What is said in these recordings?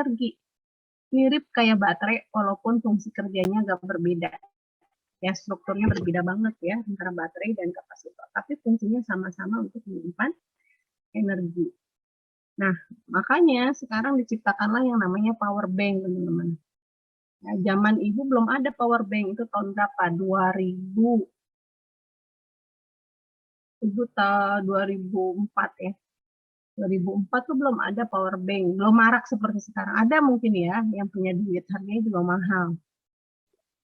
energi. Mirip kayak baterai walaupun fungsi kerjanya agak berbeda. Ya, strukturnya berbeda banget ya antara baterai dan kapasitor. Tapi fungsinya sama-sama untuk menyimpan energi. Nah, makanya sekarang diciptakanlah yang namanya power bank, teman-teman. Nah, zaman ibu belum ada power bank, itu tahun berapa? 2000. Ibu tahun 2004 ya. 2004 tuh belum ada power bank, belum marak seperti sekarang. Ada mungkin ya, yang punya duit, harganya juga mahal.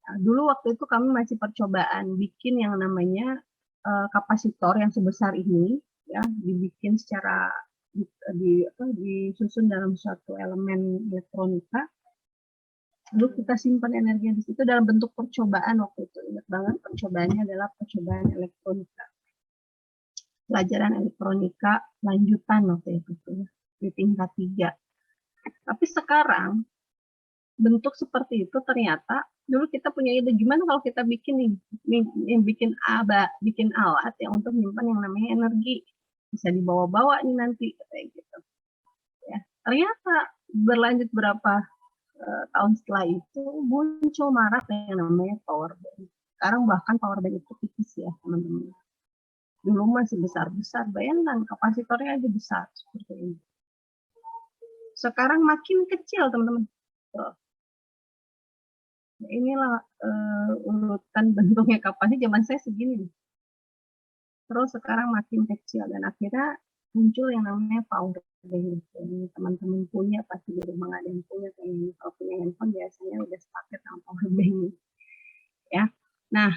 Nah, dulu waktu itu kami masih percobaan bikin yang namanya kapasitor yang sebesar ini, ya, dibikin secara disusun dalam suatu elemen elektronika. Lalu kita simpan energi di situ dalam bentuk percobaan waktu itu. Ingat banget percobaannya adalah percobaan elektronika. Pelajaran elektronika lanjutan waktu itu di tingkat 3. Tapi sekarang bentuk seperti itu ternyata dulu kita punya ide gimana kalau kita bikin bikin alat yang untuk menyimpan yang namanya energi, bisa dibawa-bawa nih nanti kayak gitu. Ya, ternyata berlanjut berapa tahun setelah itu muncul marak yang namanya power bank. Sekarang bahkan power bank itu tipis ya teman-teman. Dulu masih besar-besar, bayangkan kapasitornya aja besar seperti ini. Sekarang makin kecil teman-teman. Nah, inilah urutan bentuknya kapasitor zaman saya segini. Terus sekarang makin kecil dan akhirnya muncul yang namanya power bank. Teman-teman punya pasti di rumah ada yang punya, kayaknya kalau punya handphone biasanya udah sepaket sama power bank. Ya. Nah,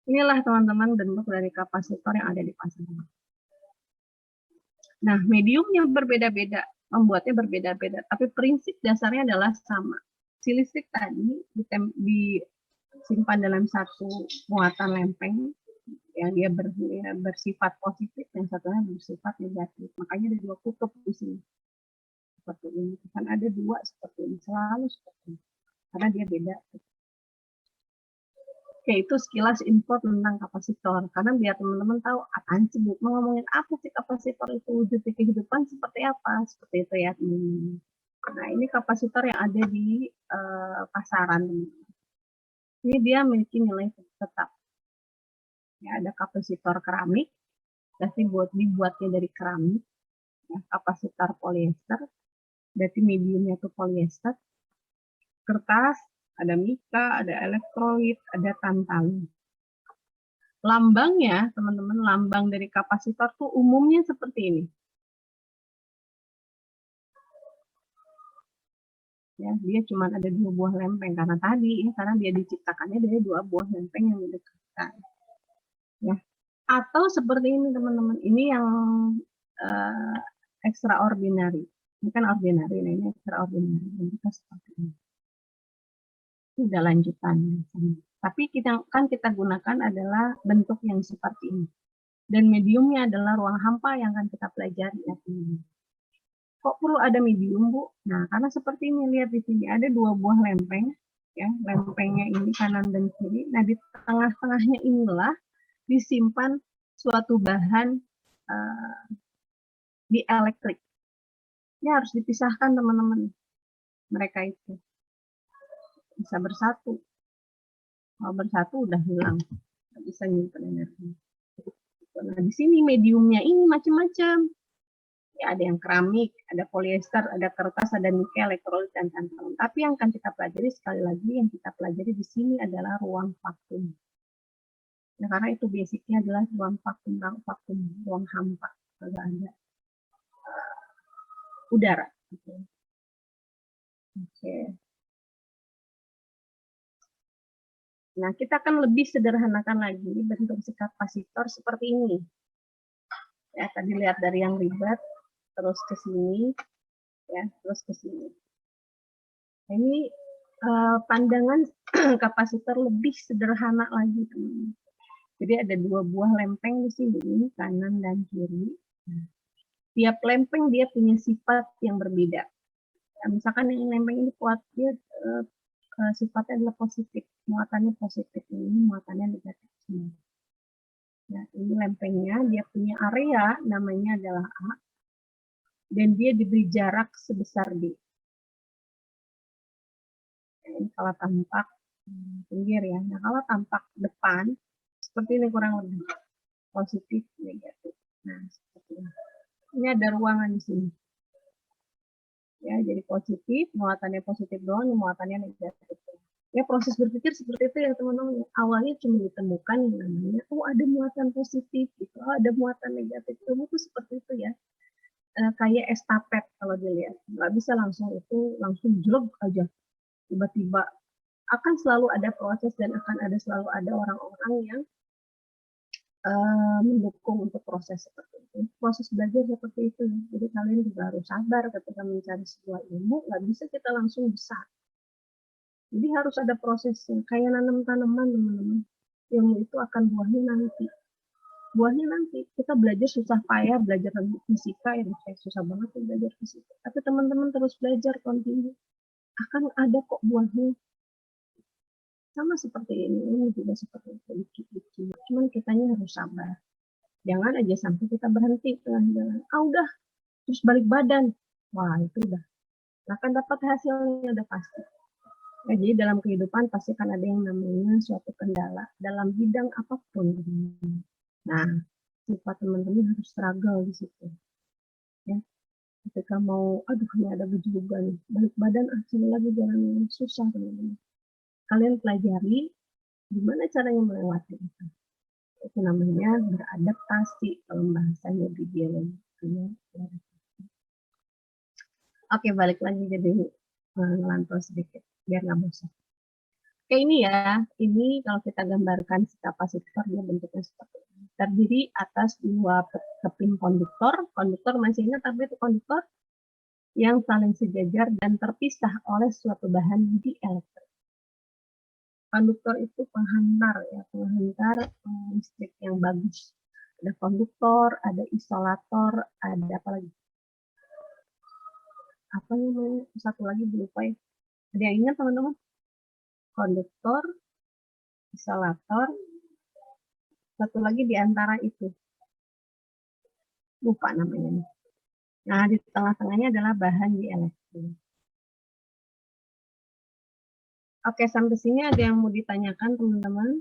inilah teman-teman bentuk dari kapasitor yang ada di pasaran. Nah, mediumnya berbeda-beda, membuatnya berbeda-beda, tapi prinsip dasarnya adalah sama. Si listrik tadi disimpan dalam satu muatan lempeng yang dia bersifat positif, yang satunya bersifat negatif. Makanya ada dua kutub di sini. Seperti ini. Kan ada dua seperti ini, selalu seperti ini. Karena dia beda. Oke, itu sekilas info tentang kapasitor. Karena biar teman-teman tahu apaan sih, mau ngomongin apa sih kapasitor itu, wujud kehidupan seperti apa, seperti itu ya teman-teman. Nah, ini kapasitor yang ada di pasaran. Ini dia memiliki nilai tetap. Ya, ada kapasitor keramik, berarti dibuatnya dari keramik. Ya, kapasitor polyester, berarti mediumnya itu polyester. Kertas, ada mika, ada elektrolit, ada tantalum. Lambangnya, teman-teman, lambang dari kapasitor tuh umumnya seperti ini. Ya, dia cuma ada 2 buah lempeng karena tadi, ya, karena dia diciptakannya dari 2 buah lempeng yang didekatkan. Ya, atau seperti ini teman-teman, ini yang extraordinary. Ini kan ordinary, nah ini extraordinary. Bentuknya seperti ini. Udah lanjutannya. Tapi kita gunakan adalah bentuk yang seperti ini. Dan mediumnya adalah ruang hampa yang akan kita pelajari ya teman-teman. Kok perlu ada medium, Bu? Nah, karena seperti ini, lihat di sini ada 2 buah lempeng, ya, lempengnya ini kanan dan kiri. Nah, di tengah-tengahnya inilah disimpan suatu bahan di elektrik. Ini harus dipisahkan teman-teman. Mereka itu bisa bersatu. Kalau bersatu udah hilang, nggak bisa nyimpan energi. Nah, di sini mediumnya ini macam-macam. Ya, ada yang keramik, ada polyester, ada kertas, ada nikel, elektrolit, dan tantalum. Tapi yang akan kita pelajari sekali lagi, yang kita pelajari di sini adalah ruang vakum. Nah, karena itu basicnya adalah ruang vakum, ruang hampa, kalau ada udara. Oke. Nah, kita akan lebih sederhanakan lagi bentuk si kapasitor seperti ini. Ya, tadi lihat dari yang ribet, terus ke sini, ya, terus ke sini. Nah, ini pandangan kapasitor lebih sederhana lagi, teman-teman. Jadi ada 2 buah lempeng di sini, kanan dan kiri. Tiap lempeng dia punya sifat yang berbeda. Nah, misalkan yang lempeng ini kuat, dia sifatnya adalah positif, muatannya positif, ini muatannya negatif. Nah, ini lempengnya, dia punya area, namanya adalah A, dan dia diberi jarak sebesar D. Nah, ini kalau tampak pinggir ya. Nah, kalau tampak depan, seperti ini kurang lebih. Positif, negatif. Nah, seperti ini. Ini ada ruangan di sini. Ya, jadi positif, muatannya positif doang, muatannya negatif. Ya, proses berpikir seperti itu ya teman-teman. Awalnya cuma ditemukan yang namanya, oh ada muatan positif, gitu. Oh, ada muatan negatif. Itu seperti itu ya. Kayak estafet kalau dilihat. Nggak bisa langsung jelek aja. Tiba-tiba akan selalu ada proses dan akan selalu ada orang-orang yang mendukung untuk proses seperti itu. Proses belajar seperti itu. Jadi kalian juga harus sabar ketika mencari sebuah ilmu. Nggak bisa kita langsung besar. Jadi harus ada prosesnya. Kayak nanam tanaman teman-teman. Ilmu itu akan buahnya nanti. Buahnya nanti. Kita belajar susah payah, belajar fisika, ya susah banget belajar fisika. Tapi teman-teman terus belajar kontinu. Akan ada kok buahnya. Sama seperti ini juga seperti itu. Dikit-dikit. Cuman kitanya harus sabar. Jangan aja sampai kita berhenti tengah jalan. Udah, terus balik badan. Wah, itu udah. Akan dapat hasilnya udah pasti. Ya, jadi dalam kehidupan pasti kan ada yang namanya suatu kendala dalam bidang apapun. Nah, sifat teman-teman harus struggle di situ. Ya, ketika mau, aduh ini ada juga nih, balik badan, sini lagi jalan susah teman-teman. Kalian pelajari gimana caranya melewati itu. Itu namanya beradaptasi kalau bahasanya di biologi. Oke, balik lagi jadi ngelantur sedikit biar nggak bosan. Oke, ini ya, ini kalau kita gambarkan si kapasitor dia bentuknya seperti ini. Terdiri atas dua keping konduktor. Konduktor masih ingat tapi itu konduktor yang saling sejajar dan terpisah oleh suatu bahan di elektrik. Konduktor itu penghantar ya, penghantar listrik yang bagus. Ada konduktor, ada isolator, ada apa lagi? Apa namanya? Satu lagi lupa ya. Ada yang ingat teman-teman? Konduktor, isolator, satu lagi di antara itu. Lupa namanya. Nah, di tengah-tengahnya adalah bahan di elektrik. Oke, sampai sini ada yang mau ditanyakan, teman-teman?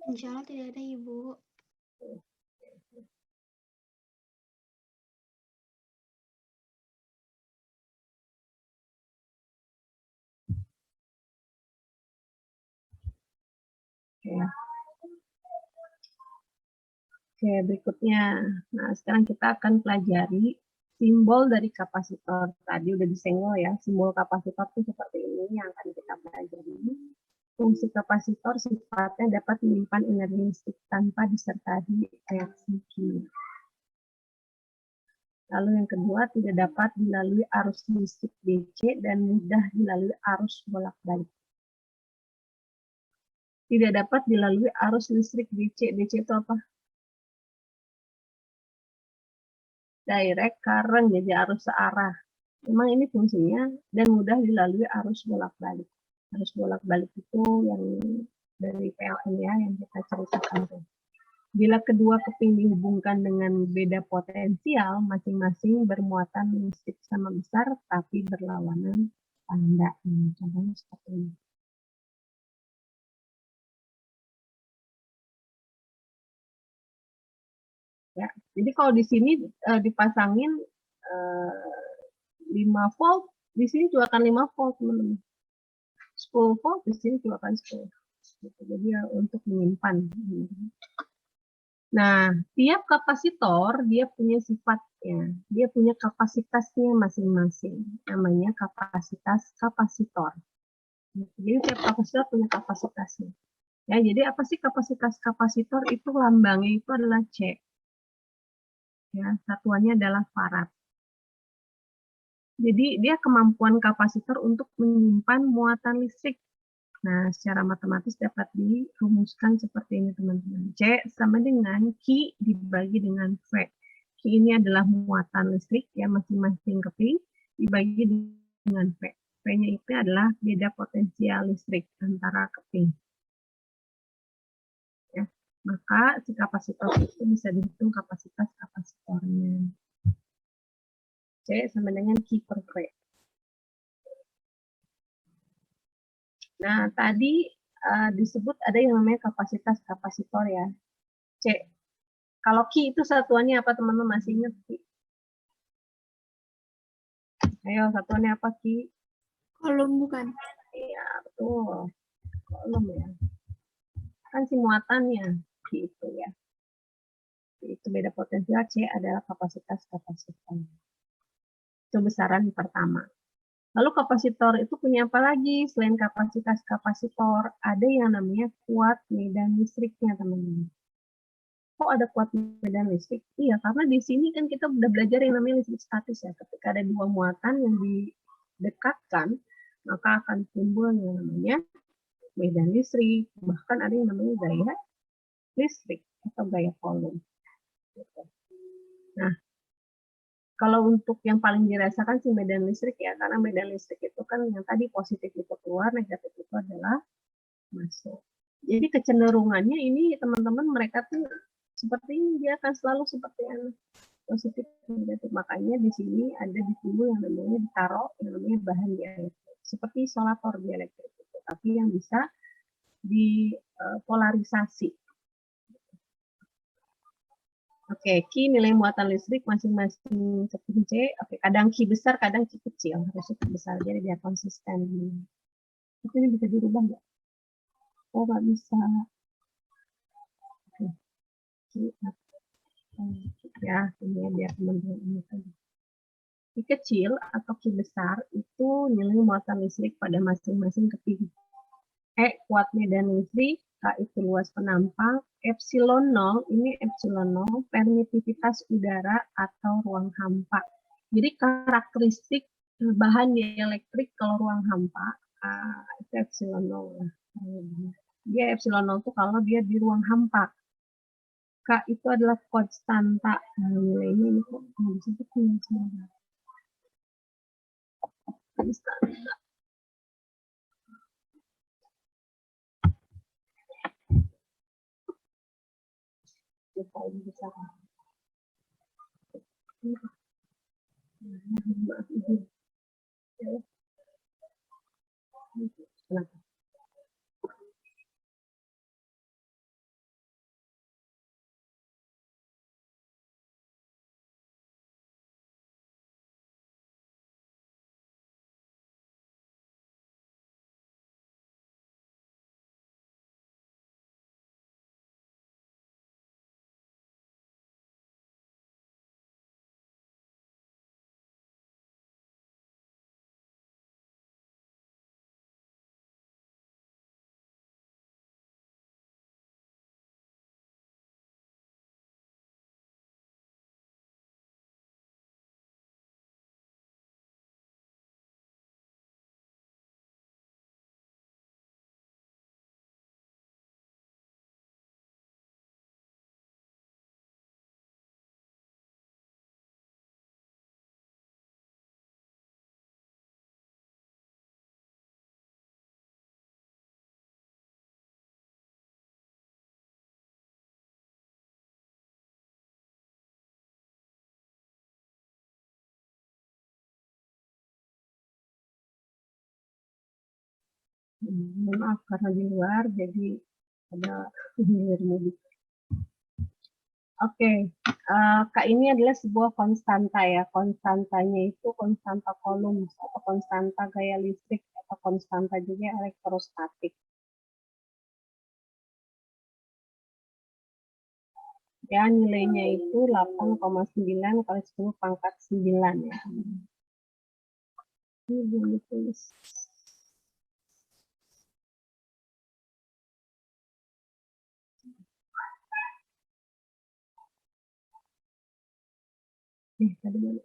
Insya Allah tidak ada, Ibu. Oke, berikutnya. Nah, sekarang kita akan pelajari simbol dari kapasitor. Tadi udah disenggol ya, simbol kapasitor itu seperti ini yang akan kita pelajari. Fungsi kapasitor sifatnya dapat menyimpan energi listrik tanpa disertai reaksi kimia. Lalu yang kedua, tidak dapat dilalui arus listrik DC dan mudah dilalui arus bolak-balik. Tidak dapat dilalui arus listrik DC. DC itu apa? Direct current, jadi arus searah. Memang ini fungsinya dan mudah dilalui arus bolak-balik. Arus bolak-balik itu yang dari PLN ya, yang kita ceritakan. Bila kedua keping dihubungkan dengan beda potensial, masing-masing bermuatan listrik sama besar, tapi berlawanan tanda. Contohnya seperti ini. Ya, jadi kalau di sini dipasangin 5 volt, di sini juga akan 5 volt, teman-teman. 10 volt, di sini juga akan 10. Jadi ya, untuk menyimpan. Nah, tiap kapasitor dia punya sifatnya, dia punya kapasitasnya masing-masing. Namanya kapasitas kapasitor. Jadi tiap kapasitor punya kapasitasnya. Ya, jadi apa sih kapasitas kapasitor? Itu lambangnya itu adalah C. Ya, satuannya adalah farad. Jadi dia kemampuan kapasitor untuk menyimpan muatan listrik. Nah, secara matematis dapat dirumuskan seperti ini, teman-teman. C sama dengan Q dibagi dengan V. Q ini adalah muatan listrik, ya masing-masing keping, dibagi dengan V. V-nya itu adalah beda potensial listrik antara keping. Ya. Maka si kapasitor itu bisa dihitung kapasitas kapasitornya. C sama dengan Q per V. Nah, tadi disebut ada yang namanya kapasitas kapasitor ya. C. Kalau Q itu satuannya apa teman-teman masih ingat Q? Ayo, satuannya apa Q? Kolom bukan? Iya, betul. Kolom ya. Kan si muatannya Q itu ya. Itu beda potensial, C adalah kapasitas kapasitor. Itu besaran pertama. Lalu kapasitor itu punya apa lagi? Selain kapasitas kapasitor, ada yang namanya kuat medan listriknya, teman-teman. Kok ada kuat medan listrik? Iya, karena di sini kan kita udah belajar yang namanya listrik statis ya. Ketika ada dua muatan yang didekatkan, maka akan timbul yang namanya medan listrik. Bahkan ada yang namanya gaya listrik atau gaya Coulomb. Nah, kalau untuk yang paling dirasakan sih medan listrik ya, karena medan listrik itu kan yang tadi positif itu keluar, negatif itu adalah masuk. Jadi kecenderungannya ini teman-teman mereka tuh seperti ini, dia akan selalu seperti yang positif negatif. Makanya di sini ada di sini yang namanya ditaruh yang namanya bahan dielektrik. Seperti isolator dielektrik itu, tapi yang bisa dipolarisasi. Oke, Q nilai muatan listrik masing-masing seperti C. Oke, kadang Q besar, kadang Q kecil. Harus Q besar, jadi biar konsisten. Itu ini bisa dirubah nggak? Oh, nggak bisa. Oke, ya, ini ya, biar teman-teman ini saja. Q kecil atau Q besar itu nilai muatan listrik pada masing-masing ketiga. Kuat medan listrik, K itu luas penampang, epsilon 0, ini epsilon 0, permitivitas udara atau ruang hampa. Jadi karakteristik bahan dielektrik kalau ruang hampa, itu epsilon 0. Dia epsilon 0 itu kalau dia di ruang hampa. K itu adalah konstanta. Nilainya ini kok disebut konstanta. Bisa. Kenapa? Maaf karena di luar jadi ada mobil. Oke, Kak ini adalah sebuah konstanta ya. Konstantanya itu konstanta Coulomb atau konstanta gaya listrik atau konstanta juga elektrostatik. Ya, nilainya itu 8,9 kali 10 pangkat 9 ya. Ini belum ditulis. Tadi mana?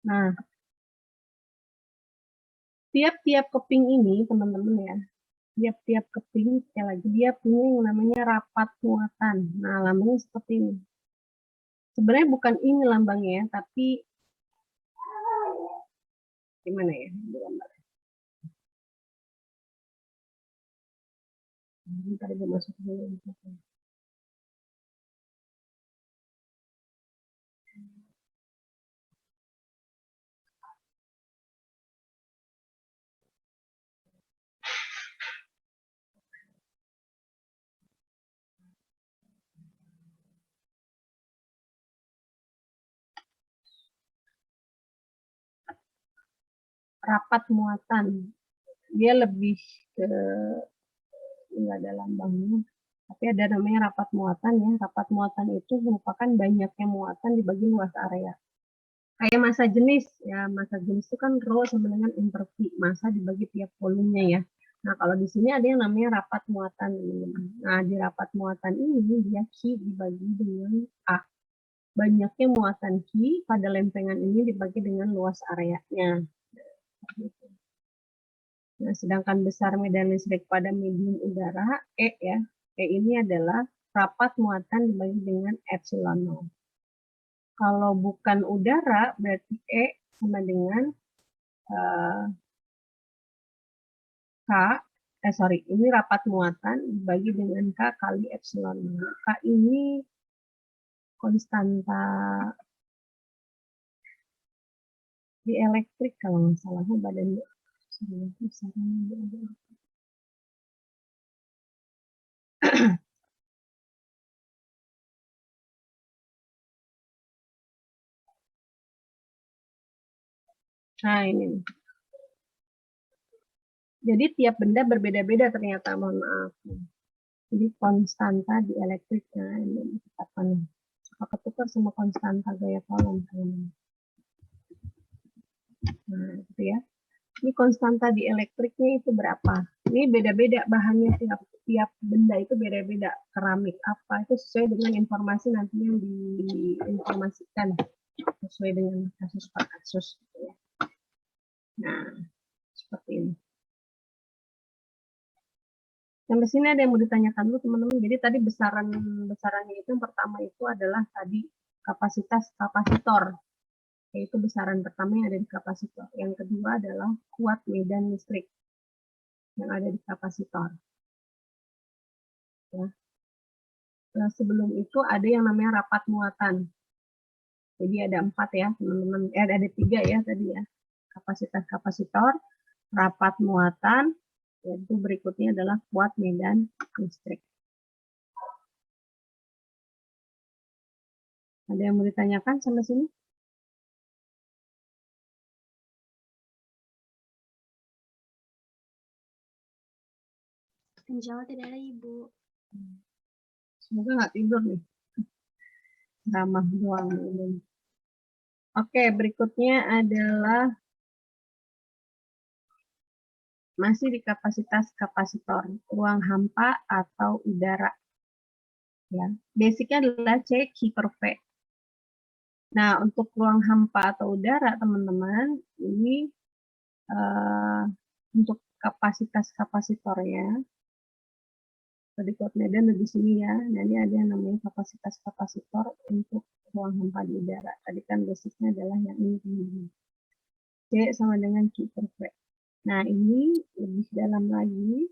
Nah, tiap-tiap keping ini, teman-teman ya, tiap-tiap keping, sekali lagi, dia punya yang namanya rapat muatan. Nah, lambangnya seperti ini. Sebenarnya bukan ini lambangnya, tapi gimana ya? Bentar, gue masuk dulu. Rapat muatan. Dia lebih ke nggak ada lambangnya, tapi ada namanya rapat muatan ya. Rapat muatan itu merupakan banyaknya muatan dibagi luas area. Kayak massa jenis ya, massa jenis itu kan rho sama dengan interv, massa dibagi tiap volumenya ya. Nah, kalau di sini ada yang namanya rapat muatan, teman-teman. Nah, di rapat muatan ini dia Q dibagi dengan A. Banyaknya muatan Q pada lempengan ini dibagi dengan luas areanya. Nah, sedangkan besar medan listrik pada medium udara, E ya, E ini adalah rapat muatan dibagi dengan epsilon 0. Kalau bukan udara, berarti E sama dengan K, ini rapat muatan dibagi dengan K kali epsilon 0. K ini konstanta di elektrik kalau nggak salah, badan nah ini. Jadi tiap benda berbeda-beda ternyata, mohon maaf. Jadi konstanta di elektriknya ini apa nih? Ketukar sama konstanta gaya kolom. Nah, gitu ya. Ini konstanta di elektriknya itu berapa? Ini beda-beda bahannya, tiap benda itu beda-beda. Keramik apa itu sesuai dengan informasi nanti yang diinformasikan sesuai dengan kasus per kasus. Gitu ya. Nah, seperti ini. Sampai sini ada yang mau ditanyakan dulu teman-teman. Jadi tadi besarannya itu yang pertama itu adalah tadi kapasitas kapasitor. Yaitu besaran pertama yang ada di kapasitor. Yang kedua adalah kuat medan listrik yang ada di kapasitor. Ya. Nah, sebelum itu ada yang namanya rapat muatan. Jadi ada 4 ya teman-teman. Ada 3 ya tadi ya. Kapasitas kapasitor, rapat muatan, yaitu berikutnya adalah kuat medan listrik. Ada yang mau ditanyakan sampai sini? Insya Allah tidak ada Ibu. Semoga nggak tidur nih. Ramah doang. Oke, berikutnya adalah masih di kapasitas kapasitor, ruang hampa atau udara. Ya, basicnya adalah C, Q per V. Nah, untuk ruang hampa atau udara, teman-teman, ini untuk kapasitas kapasitornya, tadi koordinatnya ada di sini ya. Nah, ini ada yang namanya kapasitas kapasitor untuk ruang hampa di udara. Tadi kan basicnya adalah yang ini. C sama dengan Q per V. Nah, ini lebih dalam lagi.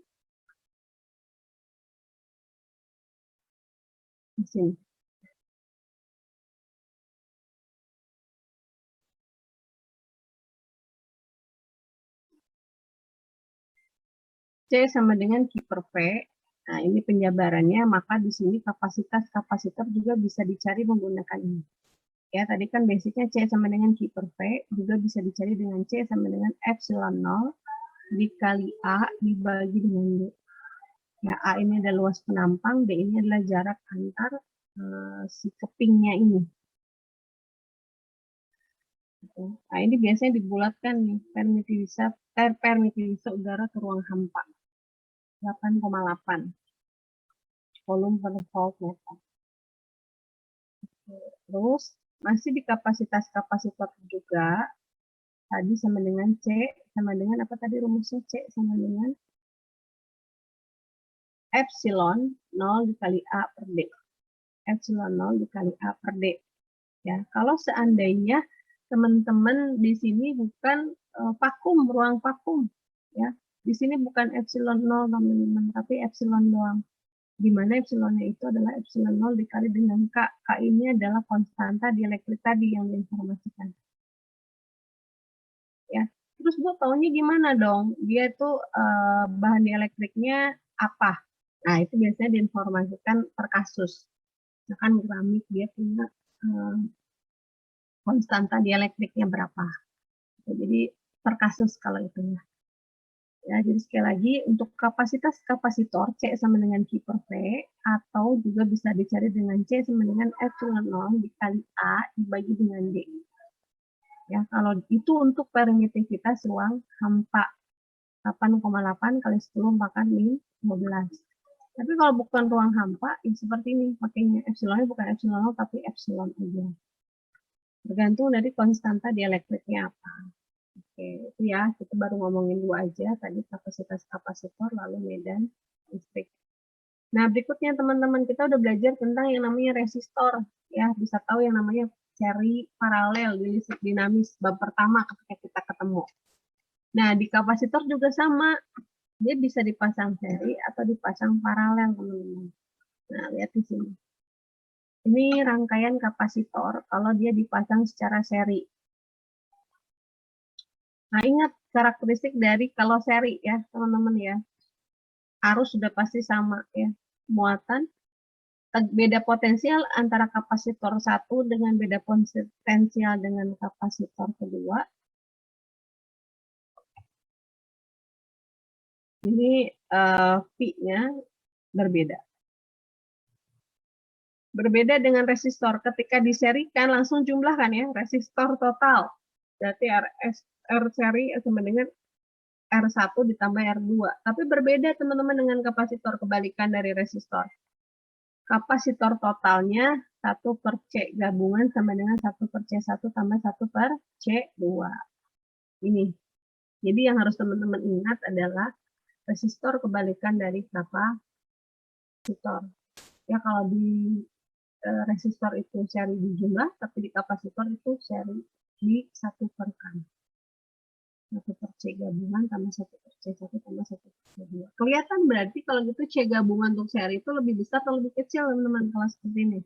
Di sini. C sama dengan Q per V. Nah, ini penjabarannya, maka di sini kapasitas kapasitor juga bisa dicari menggunakan ini. Ya, tadi kan basicnya C sama dengan Q per V, juga bisa dicari dengan C sama dengan epsilon 0 dikali A dibagi dengan D. Ya, A ini adalah luas penampang, D ini adalah jarak antar si kepingnya ini. Nah, ini biasanya dibulatkan nih, permitivisa udara ke ruang hampa. 8,8 volume per volt meter. Terus masih di kapasitas kapasitor juga, Tadi sama dengan C, sama dengan apa tadi rumusnya? C sama dengan epsilon 0 dikali A per D. Epsilon 0 dikali A per D. Ya, kalau seandainya teman-teman di sini bukan vakum, ruang vakum. Ya, di sini bukan epsilon 0 teman-teman, tapi epsilon doang. Di mana epsilonnya itu adalah epsilon 0 dikali dengan K. K ini adalah konstanta dielektrik tadi yang diinformasikan. Ya, terus gue taunya gimana dong? Dia itu bahan dielektriknya apa? Nah, itu biasanya diinformasikan per kasus. Misalkan keramik dia punya konstanta dielektriknya berapa. Jadi per kasus kalau itu ya. Ya, jadi sekali lagi untuk kapasitas kapasitor C sama dengan Q per V atau juga bisa dicari dengan C sama dengan epsilon 0 dikali A dibagi dengan D. Ya, kalau itu untuk permitivitas ruang hampa 8,8 kali 10 bahkan 15. Tapi kalau bukan ruang hampa, ya seperti ini pakainya epsilonnya bukan epsilon 0 tapi epsilon aja. Tergantung dari konstanta dielektriknya apa. Oke, itu ya, kita baru ngomongin dua aja, tadi kapasitas kapasitor, lalu medan listrik. Nah, berikutnya teman-teman, kita udah belajar tentang yang namanya resistor, ya, bisa tahu yang namanya seri paralel di listrik dinamis, bab pertama ketika kita ketemu. Nah, di kapasitor juga sama, dia bisa dipasang seri atau dipasang paralel, teman-teman. Nah, lihat di sini. Ini rangkaian kapasitor kalau dia dipasang secara seri. Nah, ingat karakteristik dari kalau seri ya, teman-teman ya. Arus sudah pasti sama ya. Muatan beda potensial antara kapasitor satu dengan beda potensial dengan kapasitor kedua. Ini V-nya berbeda. Berbeda dengan resistor. Ketika diserikan langsung jumlahkan ya, resistor total. Berarti R seri sama dengan R1 ditambah R2. Tapi berbeda teman-teman dengan kapasitor, kebalikan dari resistor. Kapasitor totalnya 1 per C gabungan sama dengan 1 per C1 tambah 1 per C2. Ini. Jadi yang harus teman-teman ingat adalah resistor kebalikan dari kapasitor. Ya kalau di resistor itu seri di jumlah, tapi di kapasitor itu seri di 1 per kan. 1 per C gabungan tambah 1 per C1 tambah 1 per C2. Kelihatan berarti kalau gitu C gabungan untuk seri itu lebih besar atau lebih kecil teman-teman kalau seperti ini.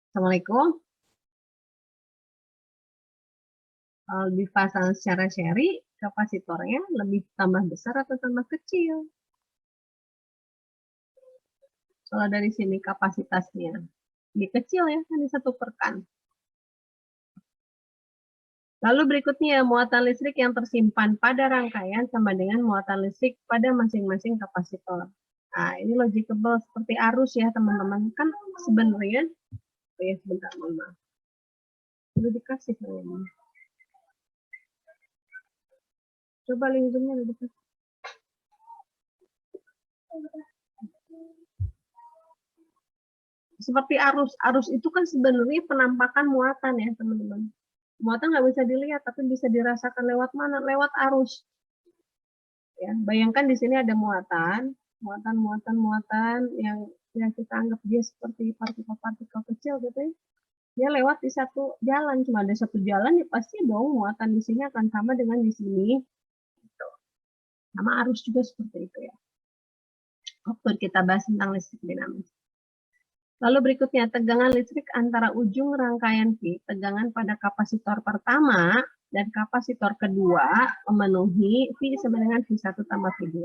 Assalamualaikum. Kalau dipasang secara seri, kapasitornya lebih tambah besar atau tambah kecil? Kalau dari sini kapasitasnya lebih kecil ya, kan di 1 per kan. Lalu berikutnya, muatan listrik yang tersimpan pada rangkaian sama dengan muatan listrik pada masing-masing kapasitor. Nah, ini logikable seperti arus ya, teman-teman. Kan sebenarnya, ya sebentar, mohon maaf. Udah dikasih kayaknya. Coba link zoom-nya udah dikasih. Seperti arus. Arus itu kan sebenarnya penampakan muatan ya, teman-teman. Muatan nggak bisa dilihat, tapi bisa dirasakan lewat mana? Lewat arus. Ya, bayangkan di sini ada muatan yang kita anggap dia seperti partikel-partikel kecil gitu ya. Dia lewat di satu jalan, cuma ada satu jalan ya pasti dong muatan di sini akan sama dengan di sini. Gitu. Sama arus juga seperti itu ya. Waktu kita bahas tentang listrik dinamis. Lalu berikutnya, tegangan listrik antara ujung rangkaian V, tegangan pada kapasitor pertama dan kapasitor kedua memenuhi V sama dengan V1 tambah V2.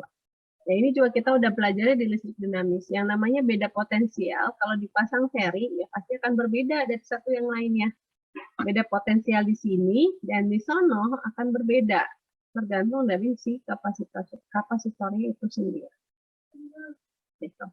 Nah, ini juga kita udah pelajari di listrik dinamis. Yang namanya beda potensial, kalau dipasang seri, ya pasti akan berbeda dari satu yang lainnya. Beda potensial di sini dan di sono akan berbeda, tergantung dari si kapasitornya itu sendiri. Gitu.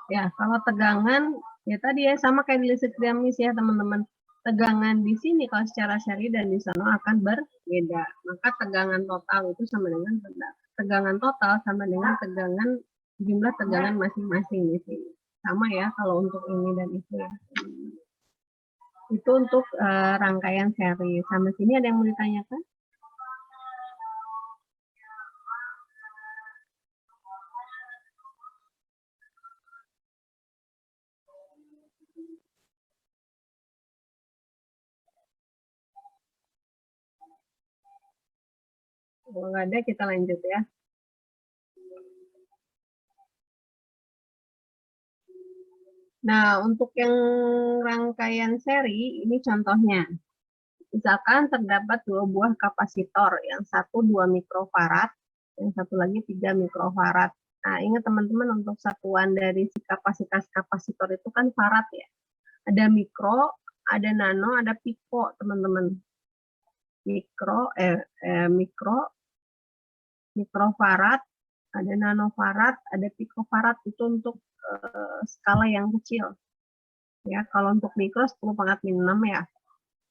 Ya, kalau tegangan, ya tadi ya sama kayak di listrik dinamis ya teman-teman. Tegangan di sini kalau secara seri dan di sana akan berbeda. Maka tegangan total itu sama dengan tegangan total sama dengan jumlah tegangan masing-masing di sini. Sama ya kalau untuk ini dan itu ya. Itu untuk rangkaian seri. Sampai sini ada yang mau ditanyakan? Kalau nggak ada, kita lanjut ya. Nah, untuk yang rangkaian seri, ini contohnya. Misalkan terdapat dua buah kapasitor, yang satu 2 mikrofarad, yang satu lagi 3 mikrofarad. Nah, ingat teman-teman untuk satuan dari si kapasitas kapasitor itu kan farad ya. Ada mikro, ada nano, ada piko, teman-teman. Mikrofarad, ada nanofarad, ada pikofarad itu untuk skala yang kecil. Ya, kalau untuk mikro 10 pangkat min 6 ya.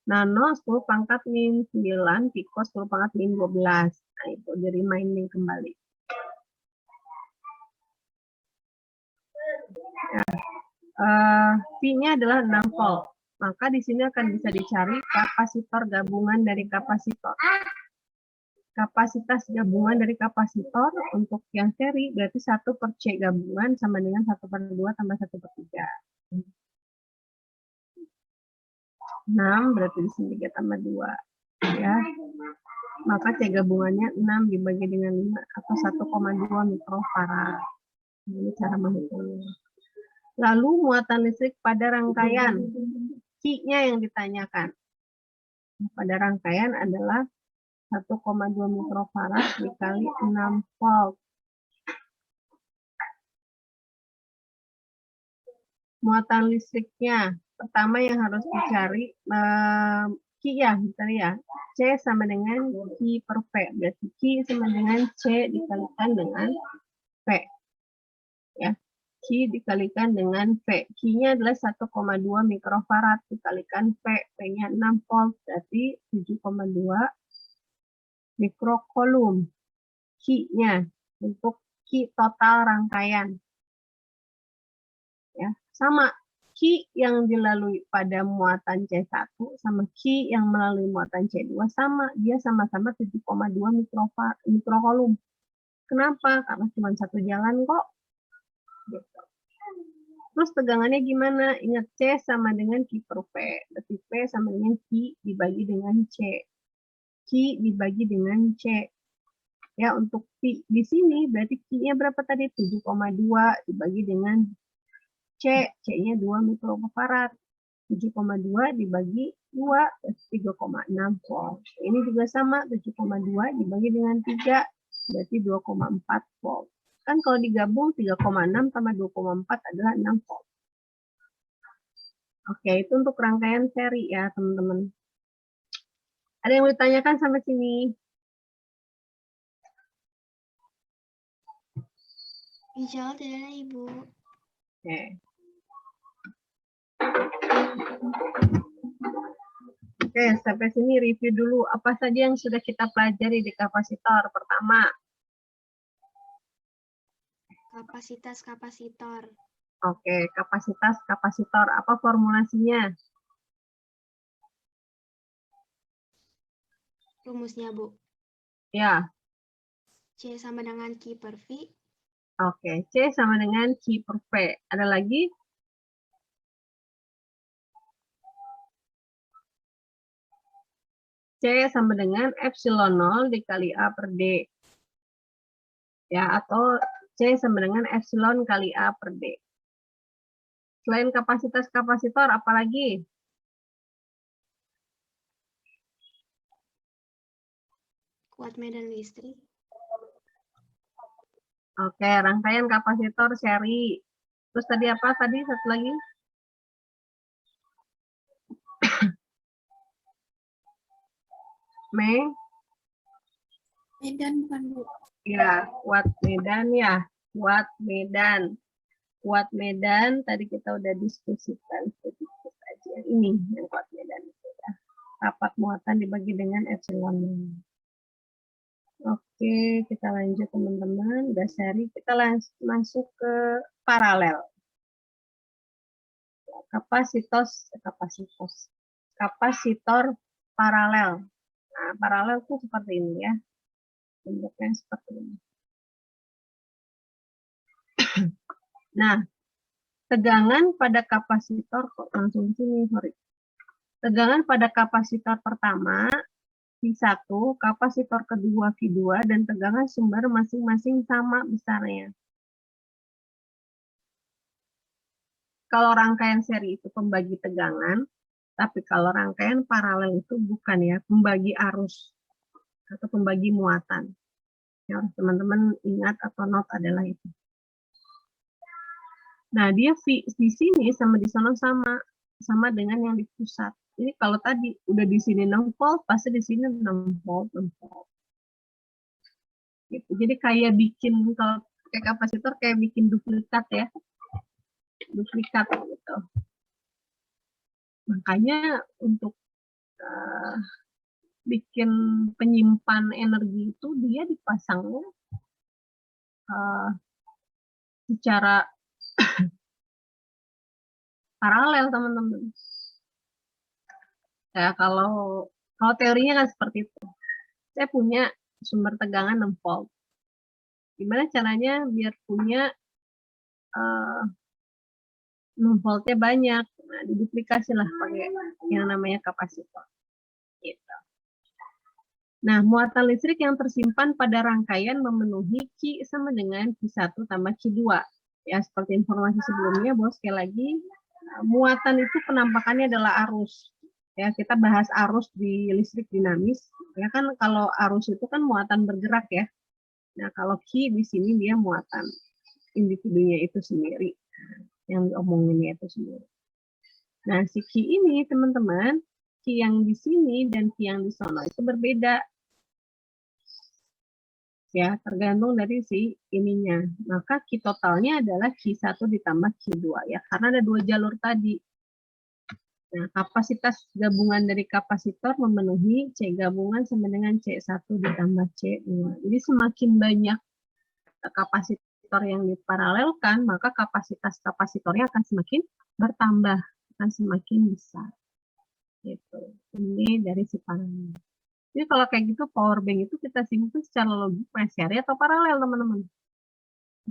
Nano 10 pangkat min 9, piko 10 pangkat min 12. Nah, itu jadi reminding kembali. V-nya adalah 6 volt. Maka di sini akan bisa dicari kapasitor gabungan dari kapasitor. Kapasitas gabungan dari kapasitor untuk yang seri berarti 1/C gabungan sama dengan 1/2 tambah 1/3. 6 berarti di sini 3 tambah 2. Ya. Maka C gabungannya 6 dibagi dengan 5 atau 1,2 mikrofarad. Ini cara menghitungnya. Lalu muatan listrik pada rangkaian. Q-nya yang ditanyakan. Pada rangkaian adalah 1,2 mikrofarad dikali 6 volt. Muatan listriknya. Pertama yang harus dicari Q ya, tadi ya. C sama dengan Q per V. Berarti Q sama dengan C dikalikan dengan V. Ya. Q dikalikan dengan V. Q-nya adalah 1,2 mikrofarad dikalikan V. V-nya 6 volt. Berarti 7,2 mikrokolum. Q-nya untuk Q total rangkaian. Ya, sama Q yang dilalui pada muatan C1 sama Q yang melalui muatan C2 sama, dia sama-sama 7,2 mikrokolum. Kenapa? Karena cuma satu jalan kok. Gitu. Terus tegangannya gimana? Ingat C sama dengan Q per V. Berarti V sama dengan Q dibagi dengan C. Q dibagi dengan C. Ya, untuk Q di sini berarti Q-nya berapa tadi? 7,2 dibagi dengan C. C-nya 2 mikrofarad. 7,2 dibagi 2, 3,6 volt. Ini juga sama, 7,2 dibagi dengan 3, berarti 2,4 volt. Kan kalau digabung 3,6 tambah 2,4 adalah 6 volt. Oke, itu untuk rangkaian seri ya, teman-teman. Ada yang mau ditanyakan sampai sini? Insya Allah tidak ada, Ibu. Oke. Oke, sampai sini review dulu. Apa saja yang sudah kita pelajari di kapasitor? Pertama, Kapasitas kapasitor. oke, kapasitas kapasitor. Apa formulasinya? Rumusnya, Bu. Ya. C sama dengan Q per V. Oke, C sama dengan Q per V. Ada lagi? C sama dengan epsilon 0 dikali A per D. Ya, atau C sama dengan epsilon kali A per D. Selain kapasitas kapasitor, apa lagi? Kuat medan listrik. Oke, rangkaian kapasitor seri. Terus tadi apa? Tadi satu lagi? Medan bukan, Bu. Ya, kuat medan ya. Kuat medan. kuat medan tadi kita udah diskusikan sedikit aja. Ini yang kuat medan itu ya. Rapat muatan dibagi dengan epsilon. Oke, kita lanjut teman-teman. Udah seri, kita masuk ke paralel. Kapasitor paralel. Nah, paralel itu seperti ini ya. Bentuknya seperti ini. Nah, tegangan pada kapasitor kok langsung sini, sorry. Tegangan pada kapasitor pertama V1, kapasitor kedua V2, dan tegangan sumber masing-masing sama besarnya. Kalau rangkaian seri itu pembagi tegangan, tapi kalau rangkaian paralel itu bukan ya, pembagi arus atau pembagi muatan. Yang harus teman-teman ingat atau note adalah itu. Nah, dia di sini sama di sana sama dengan yang di pusat. Ini kalau tadi udah di sini 6 volt, pasti di sini 6 volt, 6 volt. Gitu. Jadi kayak bikin, kalau kayak kapasitor kayak bikin duplikat ya. Duplikat gitu. Makanya untuk bikin penyimpan energi itu dia dipasangnya secara paralel teman-teman. Ya kalau teorinya kan seperti itu. Saya punya sumber tegangan 6 volt. Gimana caranya biar punya 6 voltnya banyak? Nah, diduplikasi lah pakai yang namanya kapasitor. Gitu. Nah, muatan listrik yang tersimpan pada rangkaian memenuhi Q sama dengan Q1 tambah Q2. Ya, seperti informasi sebelumnya, bahwa sekali lagi, muatan itu penampakannya adalah arus. Ya, kita bahas arus di listrik dinamis. Ya kan kalau arus itu kan muatan bergerak ya. Nah, kalau Q di sini dia muatan individunya itu sendiri. Yang diomonginnya itu sendiri. Nah, si Q ini teman-teman, Q yang di sini dan Q yang di sana itu berbeda. Ya, tergantung dari si ininya. Maka Q totalnya adalah Q1 ditambah Q2 ya, karena ada 2 jalur tadi. Nah, kapasitas gabungan dari kapasitor memenuhi C gabungan sama dengan C1 ditambah C2. Jadi semakin banyak kapasitor yang diparalelkan, maka kapasitas kapasitornya akan semakin bertambah, akan semakin besar. Gitu. Ini dari si paralel. Jadi kalau kayak gitu power bank itu kita simpan secara logik seri atau paralel teman-teman.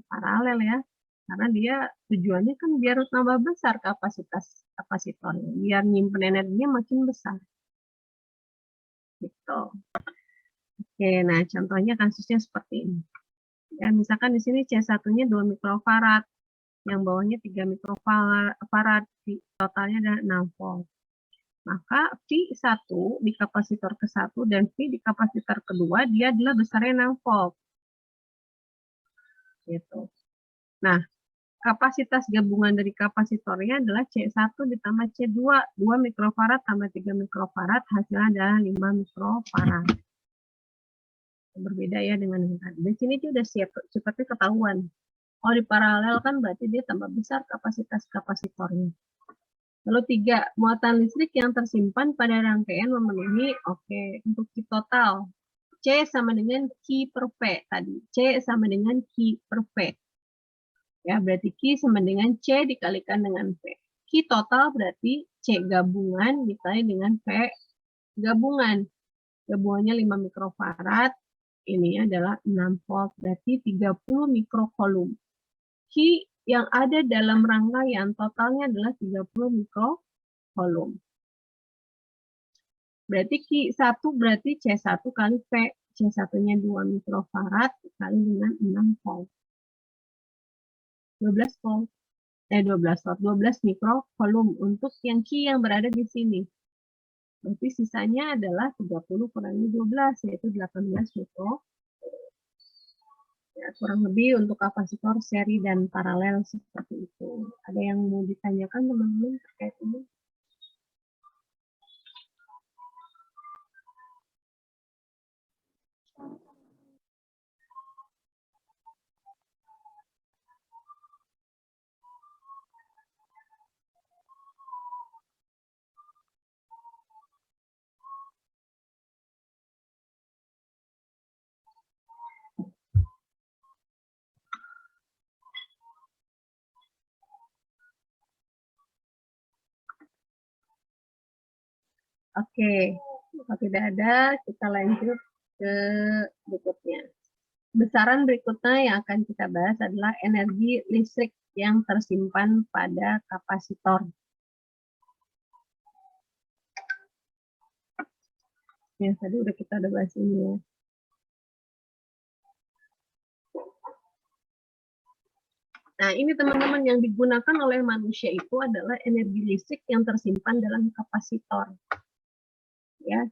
Paralel ya. Karena dia tujuannya kan biar nambah besar kapasitas kapasitornya. Biar nyimpen energinya makin besar. Gitu. Oke, nah contohnya kasusnya seperti ini. Ya, misalkan di sini C1-nya 2 mikrofarad. Yang bawahnya 3 mikrofarad. Totalnya ada 6 volt. Maka V1 di kapasitor ke-1 dan V di kapasitor kedua dia adalah besarnya 6 volt. Gitu. Nah, kapasitas gabungan dari kapasitornya adalah C1 ditambah C2, 2 mikrofarad tambah 3 mikrofarad, hasilnya adalah 5 mikrofarad. Berbeda ya dengan yang tadi. Di sini dia udah cepatnya ketahuan. Kalau di paralel kan berarti dia tambah besar kapasitas kapasitornya. Lalu 3, muatan listrik yang tersimpan pada rangkaian memenuhi, untuk Q total. C sama dengan Q per V tadi. C sama dengan Q per V. Ya, berarti Q sama dengan C dikalikan dengan V. Q total berarti C gabungan dikali dengan V gabungan. Gabungannya 5 mikrofarad. Ini adalah 6 volt, berarti 30 mikrocoulomb. Q yang ada dalam rangkaian totalnya adalah 30 mikrocoulomb. Berarti Q1 berarti C1 kali V. C1-nya 2 mikrofarad dikali dengan 6 volt. 12 volt. 12 mikrocoulomb untuk yang Q yang berada di sini. Berarti sisanya adalah 30 kurangi 12, yaitu 18 mikrocoulomb. Ya, kurang lebih untuk kapasitor seri dan paralel seperti itu. Ada yang mau ditanyakan teman-teman terkait ini? Oke, kalau tidak ada, kita lanjut ke berikutnya. Besaran berikutnya yang akan kita bahas adalah energi listrik yang tersimpan pada kapasitor. Yang tadi kita udah bahas ini ya. Nah, ini teman-teman yang digunakan oleh manusia itu adalah energi listrik yang tersimpan dalam kapasitor. Ya,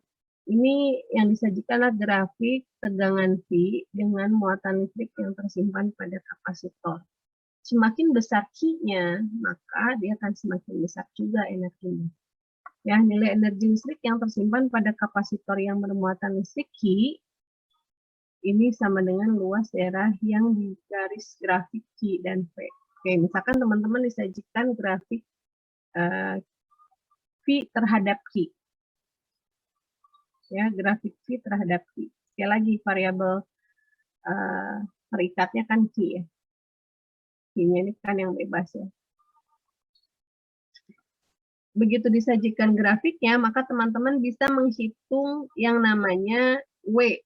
ini yang disajikan adalah grafik tegangan V dengan muatan listrik yang tersimpan pada kapasitor. Semakin besar Q-nya, maka dia akan semakin besar juga energinya. Ya, nilai energi listrik yang tersimpan pada kapasitor yang bermuatan listrik Q ini sama dengan luas daerah yang di garis grafik Q dan V. Oke, misalkan teman-teman disajikan grafik V terhadap Q. Ya, grafik V terhadap Q. Sekali lagi, variabel perikatnya kan Q ya. Q-nya ini kan yang bebas ya. Begitu disajikan grafiknya, maka teman-teman bisa menghitung yang namanya W.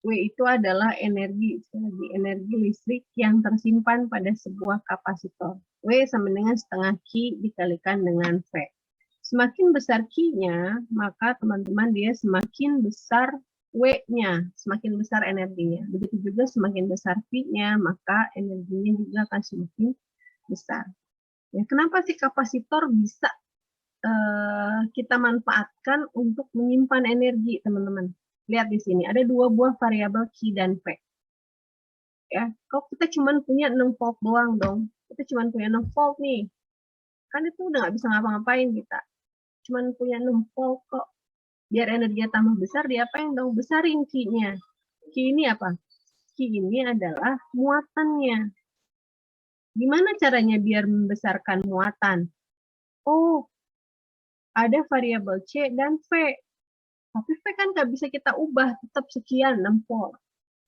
W itu adalah energi listrik yang tersimpan pada sebuah kapasitor. W sama dengan setengah Q dikalikan dengan V. Semakin besar Q-nya, maka teman-teman dia semakin besar W-nya, semakin besar energinya. Begitu juga semakin besar V-nya, maka energinya juga akan semakin besar. Ya, kenapa sih kapasitor bisa kita manfaatkan untuk menyimpan energi, teman-teman? Lihat di sini, ada dua buah variabel Q dan V. Ya, kalau kita cuma punya 6 volt doang dong, kita cuma punya 6 volt nih, kan itu udah nggak bisa ngapa-ngapain kita. Cuma punya 6 volt kok. Biar energinya tambah besar, diapain dong? Besarin Q-nya. Q ini apa? Q ini adalah muatannya. Gimana caranya biar membesarkan muatan? Oh, ada variabel C dan V. Tapi V kan nggak bisa kita ubah, tetap sekian, 6 volt.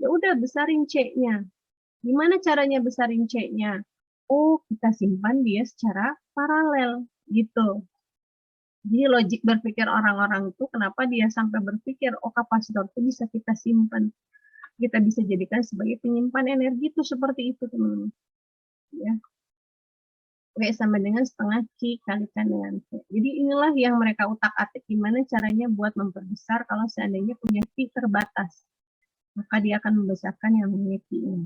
Ya udah, besarin C-nya. Gimana caranya besarin C-nya? Oh, kita simpan dia secara paralel, gitu. Jadi logik berpikir orang-orang itu kenapa dia sampai berpikir, oh kapasitor itu bisa kita simpan. Kita bisa jadikan sebagai penyimpan energi itu seperti itu, teman-teman. Ya. W sama dengan setengah Q kalikan dengan V. Jadi inilah yang mereka utak-atik gimana caranya buat memperbesar kalau seandainya punya Q terbatas. Maka dia akan membesarkan yang namanya Q-nya.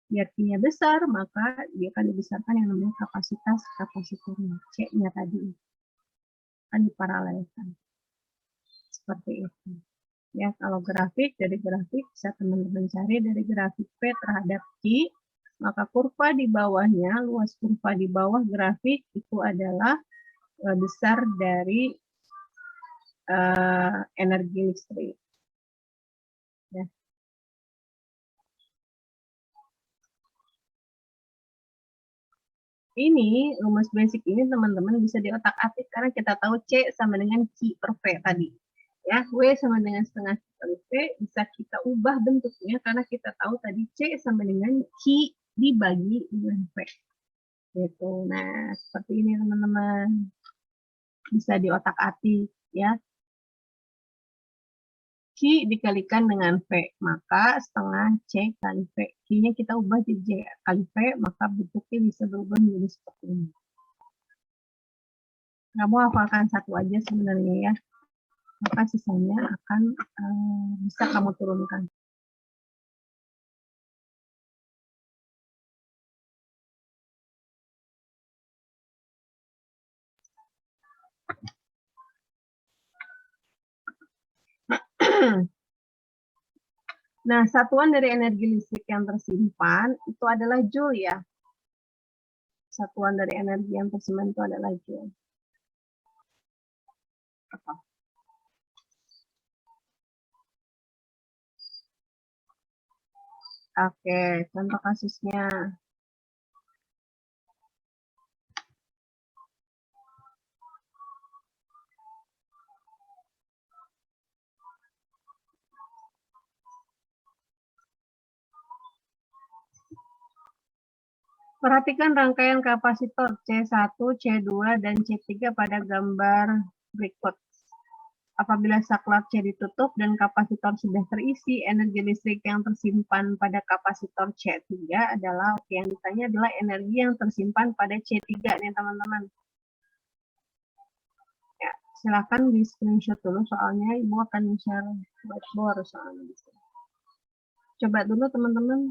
Biar Q-nya besar, maka dia akan dibesarkan yang namanya kapasitas kapasitornya. C-nya tadi. Akan diparalelkan. Seperti itu. Ya, kalau grafik, dari grafik bisa teman-teman cari dari grafik V terhadap Q, maka kurva di bawahnya, luas kurva di bawah grafik itu adalah besar dari energi listrik. Ya. Ini rumus basic ini teman-teman bisa diotak-atik karena kita tahu C sama dengan Q per V tadi. Ya, W sama dengan setengah Q per V bisa kita ubah bentuknya karena kita tahu tadi C sama dengan Q dibagi dengan V. Gitu. Nah, seperti ini teman-teman. Bisa diotak-atik ya. Q dikalikan dengan V, maka setengah C kali V. Q-nya kita ubah jadi J kali V, maka bentuknya bisa berubah menjadi seperti ini. Kamu hafalkan satu aja sebenarnya ya, maka sisanya akan bisa kamu turunkan. Nah, satuan dari energi listrik yang tersimpan itu adalah Joule ya. Satuan dari energi yang tersimpan itu adalah Joule. Oke, contoh kasusnya. Perhatikan rangkaian kapasitor C1, C2, dan C3 pada gambar berikut. Apabila saklar C ditutup dan kapasitor sudah terisi, energi listrik yang tersimpan pada kapasitor C3 adalah, yang ditanya adalah energi yang tersimpan pada C3 nih teman-teman. Ya, silakan di screenshot dulu soalnya Ibu akan share whiteboard soalnya. Coba dulu teman-teman.